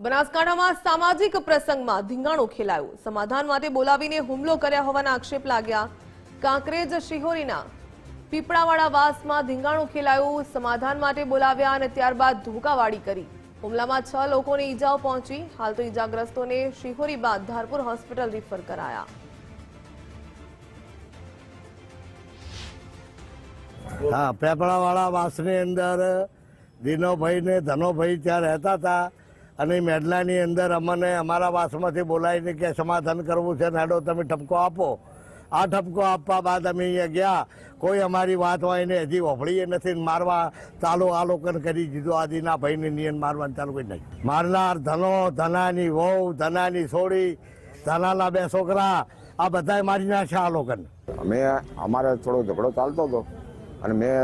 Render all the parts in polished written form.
બનાસકાંઠામાં સામાજિક પ્રસંગમાં ધીંગાણું ખેલાયું। સમાધાન માટે બોલાવીને હુમલો કર્યા હોવાના આક્ષેપ લાગ્યા। કાંકરેજ શિહોરીના પીપળાવાડા વાસમાં ધીંગાણું ખેલાયું। સમાધાન માટે બોલાવ્યા અને ત્યારબાદ ધોકાવાડી કરી। હુમલામાં 6 લોકોને ઈજાઓ પહોંચી। હાલ તો ઈજાગ્રસ્તોને શિહોરી બાદ ધારપુર હોસ્પિટલ રિફર કરાયા। हाँ, पेपड़ावाड़ा वासनी अंदर दीनोभाई ने धनोभाई ત્યાં રહેતા હતા અને મેડલાની અંદર અમને અમારા વાસમાંથી બોલાવીને કે સમાધાન કરવું છે, હેડો તમે ઠપકો આપો। આ ઠપકો આપવા બાદ અમે અહીંયા ગયા। કોઈ અમારી વાત વાઈને હજી વફળીએ નથી। મારવા ચાલુ આ લોકોને કરી દીધું। આ દીનાભાઈને નિયન મારવાનું ચાલુ કરી નાખ્યું। મારનાર ધનો, ધનાની વહુ, ધનાની છોડી, ધનાના 2 છોકરા આ બધાએ મારી નાખ્યા આ લોકોને। અમે અમારે થોડો ઝઘડો ચાલતો હતો અને મેં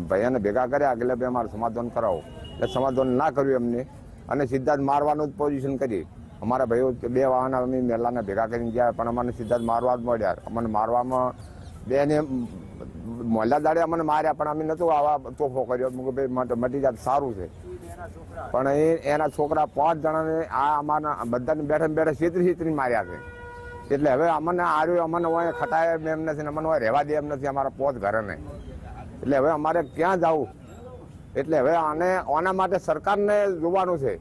ભાઈને ભેગા કર્યા કે ભાઈ અમારે સમાધાન કરાવો। એટલે સમાધાન ના કર્યું એમને અને સીધા જ મારવાનું જ પોઝિશન કરી। અમારા ભાઈઓ 2 વાહન અમે મેલાને ભેગા કરીને ગયા પણ અમને સીધા જ મારવા જ મળ્યા। અમને મારવામાં 2 ને મોહલ્લા દાડે અમને માર્યા પણ અમે નહોતું આવા તોફો કર્યો કે ભાઈ મટી જાત સારું છે। પણ એના છોકરા 5 જણાને આ અમારા બધાને બેઠા છેતરી માર્યા છે। એટલે હવે અમને આર્યું અમને હોય ખટાય એમ નથી, અમને હોય રહેવા દે એમ નથી અમારા 5 ઘરને। એટલે હવે અમારે ક્યાં જવું? એટલે હવે આના માટે સરકારને જોવાનું છે।